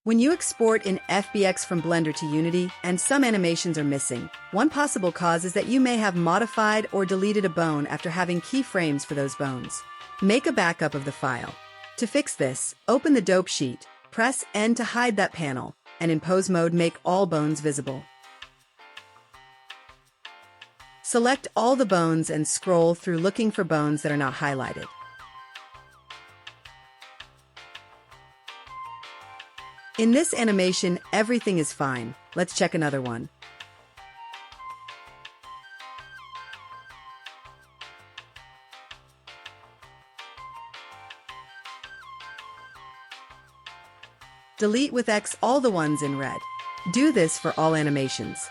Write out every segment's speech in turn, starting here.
When you export in FBX from Blender to Unity and some animations are missing, one possible cause is that you may have modified or deleted a bone after having keyframes for those bones. Make a backup of the file. To fix this, open the dope sheet, press N to hide that panel, and in pose mode make all bones visible. Select all the bones and scroll through looking for bones that are not highlighted. In this animation, everything is fine. Let's check another one. Delete with X all the ones in red. Do this for all animations.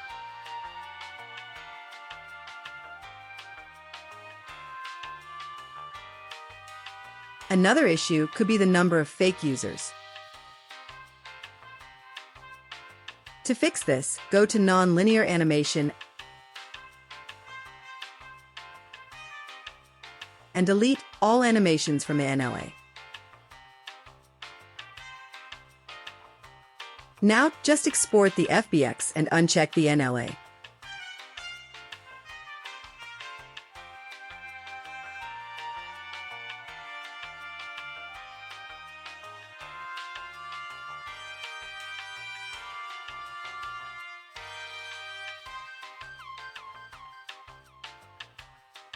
Another issue could be the number of fake users. To fix this, go to Non-Linear Animation and delete all animations from the NLA. Now, just export the FBX and uncheck the NLA.